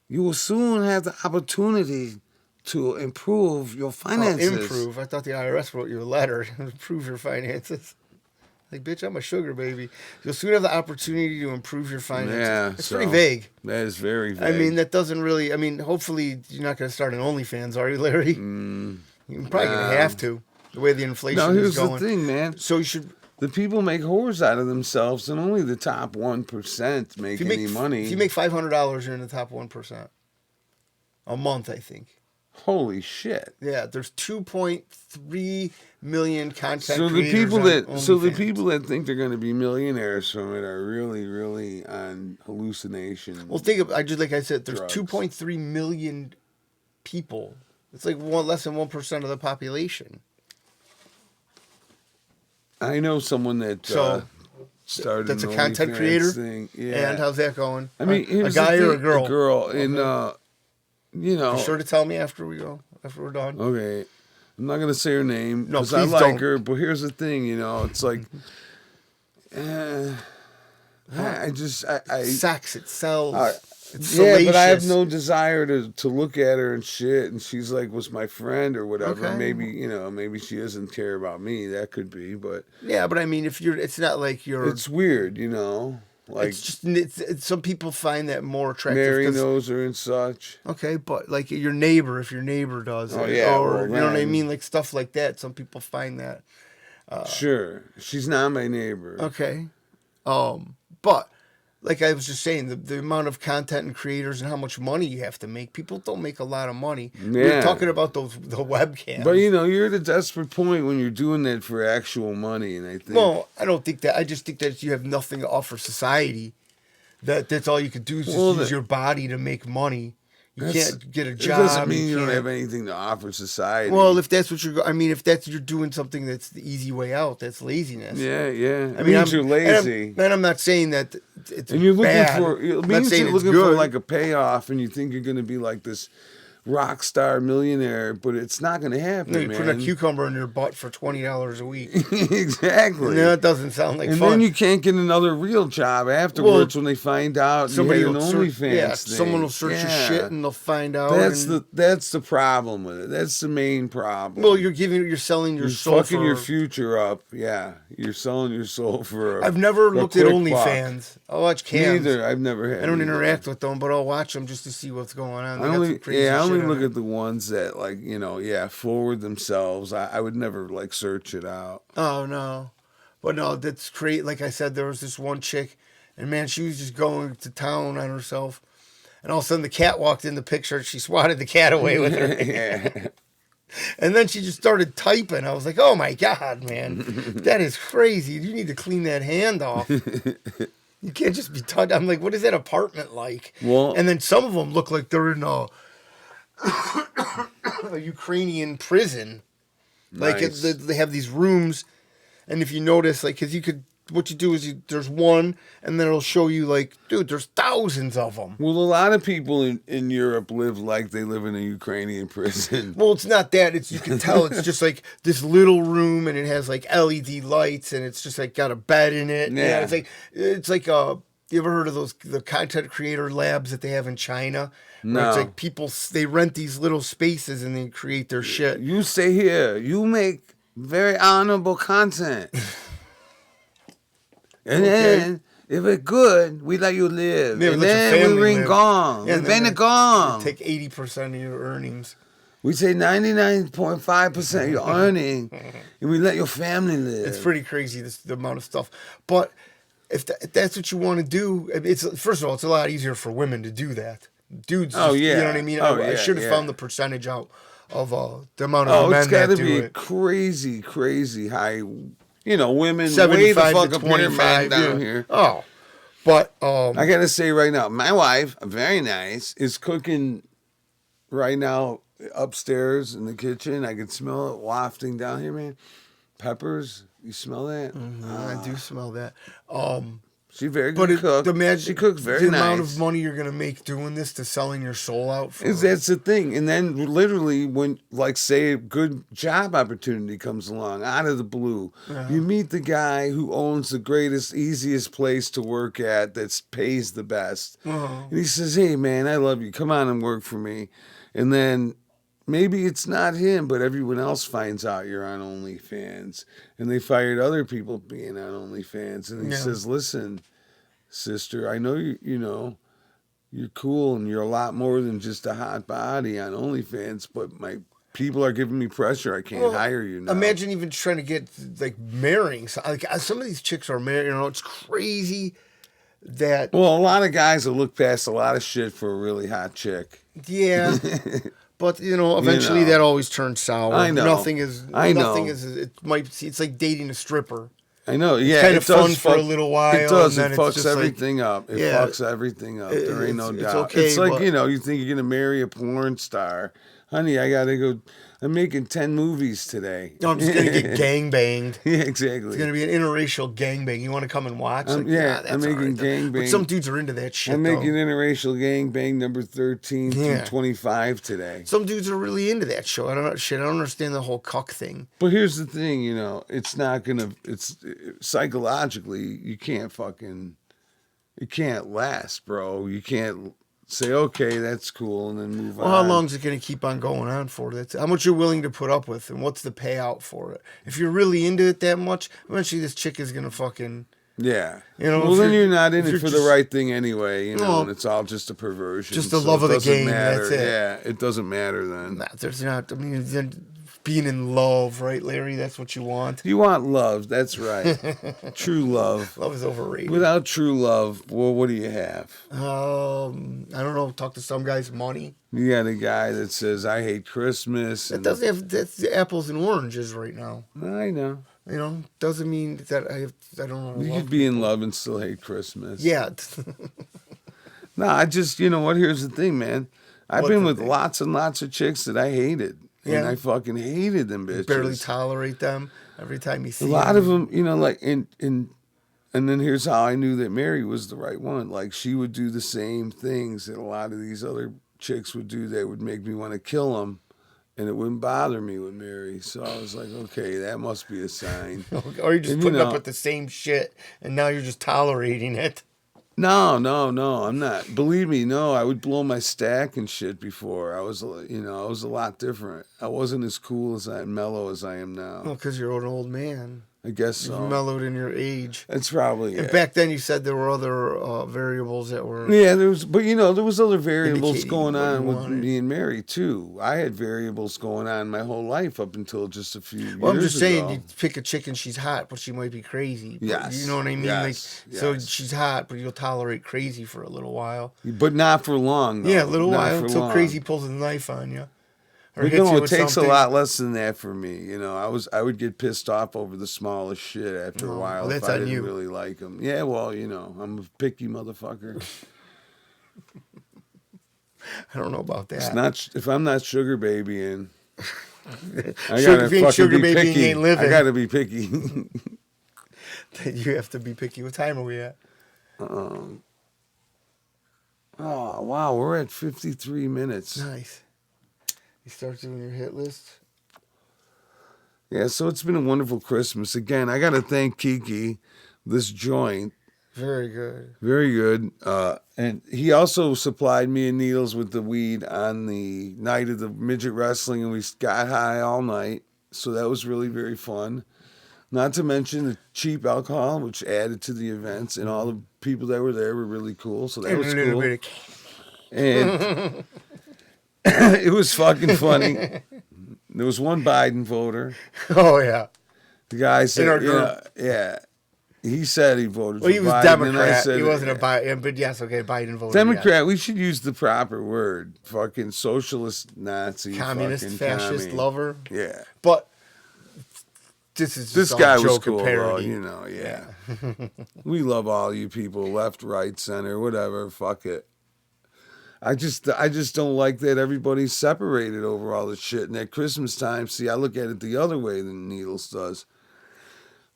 You will soon have the opportunity to improve your finances. Improve. I thought the IRS wrote you a letter. Improve your finances. Like, bitch, I'm a sugar baby. You'll soon have the opportunity to improve your finances. Yeah, it's pretty vague. That is very vague. I mean, that doesn't really. I mean, hopefully you're not going to start an OnlyFans, are you, Larry? You're probably going to have to. The way the inflation is going. Here's the thing, man. So you should. The people make whores out of themselves, and only the top 1% make any money. If you make $500, you're in the top 1%. A month, I think. Holy shit! Yeah, there's 2.3 million content So creators the people that think they're going to be millionaires from it are really, really on hallucination. Well, think of like I said, there's drugs. 2.3 million people. It's like less than 1% of the population. I know someone that started. That's an a content OnlyFans creator. thing. Yeah. And how's that going? I mean, a here's guy the thing, or a girl? A girl. Okay. And You sure to tell me after we're done? Okay. I'm not gonna say her name No, because I please like don't. her. But here's the thing, it's like, I Sex, it sells. It's yeah, salacious. but I have no desire to look at her and shit. And she's like, was my friend or whatever. Okay. Maybe she doesn't care about me. That could be, but Yeah, but I mean, it's not like you're. it's weird, Like It's just some people find that more attractive. Mary knows her and such. Okay, but like your neighbor, if your neighbor does it, yeah, or well, you know what I man. mean, like stuff like that. Some people find that. Sure, she's not my neighbor. Okay, but like I was just saying, the amount of content and creators and how much money you have to make. People don't make a lot of money. Yeah. We're talking about the webcams. But you're at a desperate point when you're doing that for actual money, and I think. No, I don't think that. I just think that you have nothing to offer society. That's all you could do is just use your body to make money. You can't get a job. It doesn't mean you don't have anything to offer society. Well, if that's what you're doing something that's the easy way out, that's laziness. Yeah. It mean, means you're lazy. And I'm not saying that it's And you're looking bad. for. It means you're looking for like a payoff, and you think you're going to be like this rock star millionaire, but it's not going to happen, No, you man. put a cucumber in your butt for $20 a week. Exactly. No, that doesn't sound like and fun. then you can't get another real job afterwards when they find out somebody you had an will OnlyFans thing. someone will search your shit and they'll find out. That's the problem with it. That's the main problem. Well, you're selling your soul. Fucking your future up. Yeah, you're selling your soul for. I've never looked at OnlyFans. I'll watch cams. Neither. I've never had. I don't interact with them, but I'll watch them just to see what's going on. I only look at the ones that forward themselves. I would never search it out. Oh no, but no, that's great. Like I said, there was this one chick, and man, she was just going to town on herself, and all of a sudden the cat walked in the picture. And she swatted the cat away with her. Yeah. And then she just started typing. I was like, oh my god, man, that is crazy. You need to clean that hand off. You can't just be touching. I'm like, what is that apartment like? Well, and then some of them look like they're in a Ukrainian prison. Like nice. they have these rooms, and if you notice, because what you do is there's one, and then it'll show you dude, there's thousands of them. Well, a lot of people in Europe live like they live in a Ukrainian prison. Well, it's not that. You can tell it's just this little room, and it has LED lights, and it's just got a bed in it. Yeah. It's like you ever heard of the content creator labs that they have in China? No. It's like people, they rent these little spaces and they create their shit. You stay here. You make very honorable content. And then, if it's good, we let you live. Yeah, and then we ring gong. Yeah, we bang the gong. Take 80% of your earnings. We say 99.5% of your earning, and we let your family live. It's pretty crazy, the amount of stuff. But if that's what you want to do, first of all, it's a lot easier for women to do that. Dudes, you know what I mean? I should have found the percentage out of the amount of men that do it. It's got to be crazy, crazy high. Women 75 way the fuck to up here, 25 man, down here. Oh, but I gotta say right now, my wife, very nice, is cooking right now upstairs in the kitchen. I can smell it wafting down here, man. Peppers, you smell that? I do smell that. She's very But good cook. imagine She cooks very the nice. amount of money you're gonna make doing this to selling your soul out for. That's the thing. And then literally when, like, say a good job opportunity comes along out of the blue, you meet the guy who owns the greatest, easiest place to work at that pays the best. And he says, hey, man, I love you. Come on and work for me. And then maybe it's not him, but everyone else finds out you're on OnlyFans. And they fired other people being on OnlyFans. And he says, listen, sister, I know you know, you're cool and you're a lot more than just a hot body on OnlyFans, but my people are giving me pressure. I can't hire you now. Imagine even trying to get, like, marrying. Like, some of these chicks are married. You know, it's crazy that. Well, a lot of guys will look past a lot of shit for a really hot chick. Yeah. But, you know, eventually that always turns sour. I know. Nothing is. I know. Nothing is. It might. It's like dating a stripper. I know, yeah. Kind it of fun does for a little while. It does. And It then it's fucks just everything up. It yeah, fucks everything up. There ain't no it's doubt. okay, it's like, but- you know, you think you're going to marry a porn star. Honey, I got to go. I'm making 10 movies today. No, I'm just going to get gangbanged. Yeah, exactly. It's going to be an interracial gangbang. You want to come and watch? Like, yeah, that's I'm making all right, though. gangbang. But some dudes are into that shit, I'm though. making interracial gangbang number 13 Yeah. through 25 today. Some dudes are really into that show. I don't understand the whole cuck thing. But here's the thing, you know, it's not going to, it's psychologically, you can't fucking, it can't last, bro. You can't say, okay, that's cool, and then move on. Well, how long is it going to keep on going on for? That's how much you're willing to put up with, and what's the payout for it? If you're really into it that much, eventually this chick is going to fucking. Yeah. You know, well, if then you're- you're not in if it you're for the just- right thing anyway, you know, No. and it's all just a perversion. Just the so love it of the doesn't game, matter. that's it. Yeah, it doesn't matter then. Nah, there's not. I mean, then being in love, right, Larry? That's what you want. You want love, that's right. True love. Love is overrated. Without true love, well, what do you have? I don't know. Talk to some guy's money. You got a guy that says, I hate Christmas. That doesn't have that's the apples and oranges right now. I know. You know, doesn't mean that I don't know. You could be in love and still hate Christmas. Yeah. No, I just, you know what? Here's the thing, man. I've What's been the with thing? lots and lots of chicks that I hated. Yeah. And I fucking hated them bitches. Barely tolerate them every time you see A lot of them, you know, like, and then here's how I knew that Mary was the right one. Like, she would do the same things that a lot of these other chicks would do that would make me want to kill them. And it wouldn't bother me with Mary. So I was like, okay, that must be a sign. Or you're just And, putting you up know- with the same shit, and now you're just tolerating it. No, I'm not. Believe me, no, I would blow my stack and shit before. I was a lot different. I wasn't as cool as mellow as I am now. Well, because you're an old man. I guess You've so. mellowed in your age. That's probably And it. back then, you said there were other variables that were. Yeah, there was other variables Indicating going what on you with wanted. me and Mary too. I had variables going on my whole life up until just a few years ago. Well, I'm just saying, you pick a chick and she's hot, but she might be crazy. But Yes, You know what I mean? yes, Like, so yes. she's hot, but you'll tolerate crazy for a little while. But not for long. Though. Yeah, a little Not while for until long. crazy pulls a knife on you. Or But hits no, you it with takes something. a lot less than that for me. You know, I would get pissed off over the smallest shit after a while well, if that's I on didn't you. really like them. Yeah, well, you know, I'm a picky motherfucker. I don't know about that. It's not if I'm not sugar babying. I Sugar- gotta if you ain't fucking sugar be babying, picky. you ain't living. I gotta be picky. You have to be picky. What time are we at? Oh wow, we're at 53 minutes. Nice. You start doing your hit list. Yeah, so it's been a wonderful Christmas. Again, I gotta thank Kiki, this joint. Very good. Very good. And he also supplied me and Needles with the weed on the night of the midget wrestling, and we got high all night. So that was really very fun. Not to mention the cheap alcohol, which added to the events, and all the people that were there were really cool. So that And was a little cool. bit of And it was fucking funny. There was one Biden voter. Oh, yeah. The guy said, our you group. know, yeah. He said he voted Well, for he was Biden. And I Democrat. said, He wasn't a Biden, but yes, okay, Biden voted. Democrat, we should use the proper word. Fucking socialist Nazi. yes. Communist, fucking fascist, commie. lover. Yeah. But this is just This all guy was joke cool, and though, parody. you know, yeah. We love all you people, left, right, center, whatever, fuck it. I just don't like that everybody's separated over all this shit. And at Christmas time, see, I look at it the other way than Needles does.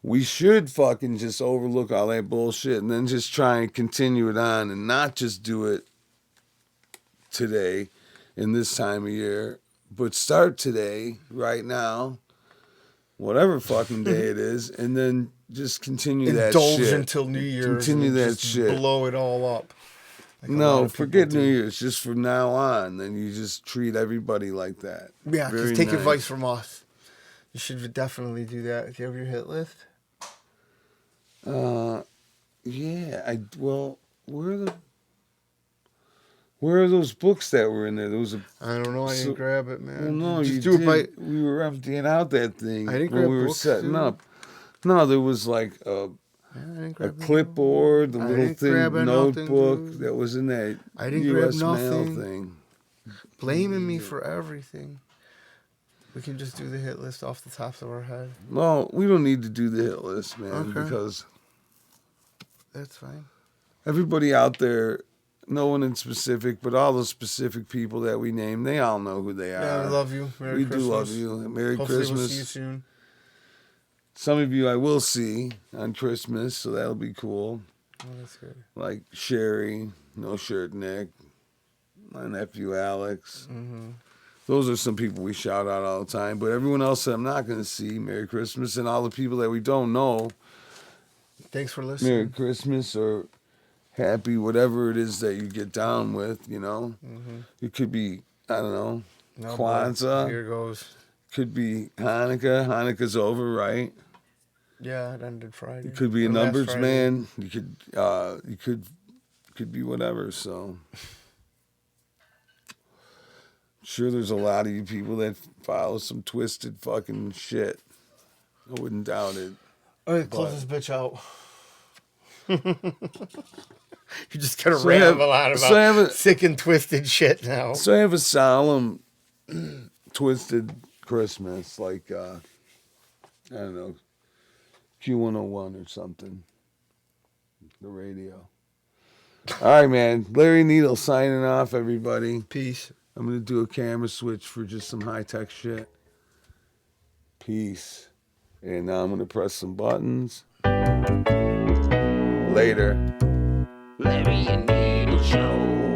we should fucking just overlook all that bullshit and then just try and continue it on and not just do it today in this time of year, but start today, right now, whatever fucking day it is, and then just continue that shit. Indulge until New Year's. Continue that just shit. Blow it all up. Like no, forget New Year's. Just from now on, then you just treat everybody like that. Yeah, Very just take nice. advice from us. You should definitely do that. Do you have your hit list? Yeah. Where are those books that were in there? There was a. I don't know. I didn't grab it, man. Well, no, just you do did. it by. We were emptying out that thing I didn't when grab we were books, setting dude. up. No, there was like a grab clipboard, the I little didn't grab thin nothing, notebook dude. that was in that I didn't grab U.S. mail nothing. thing. Blaming me for everything. We can just do the hit list off the tops of our head. Well, we don't need to do the hit list, man, Okay. because That's fine. everybody out there, no one in specific, but all the specific people that we name, they all know who they are. Yeah, we love you. Merry we Christmas. do love you. Merry Hopefully Christmas. we'll see you soon. Some of you I will see on Christmas, so that'll be cool. Oh, that's good. Like Sherry, No Shirt Nick, my nephew Alex. Mm-hmm. Those are some people we shout out all the time. But everyone else that I'm not going to see, Merry Christmas. And all the people that we don't know, Thanks for listening. Merry Christmas or Happy, whatever it is that you get down with, you know. Mm-hmm. It could be, I don't know, No, Kwanzaa. Here goes. Could be Hanukkah. Hanukkah's over, right? Yeah, it ended Friday. You could be a Or last numbers Friday. man. You could be whatever. So sure, there's a lot of you people that follow some twisted fucking shit. I wouldn't doubt it. All right, close But- this bitch out. You're just gonna So I have- ramble on so I have about a- sick and twisted shit now. So I have a solemn, twisted Christmas, like I don't know, Q101 or something. The radio. All right, man. Larry Needle signing off, everybody. Peace. I'm going to do a camera switch for just some high-tech shit. Peace. And now I'm going to press some buttons. Later. Larry and Needle Show.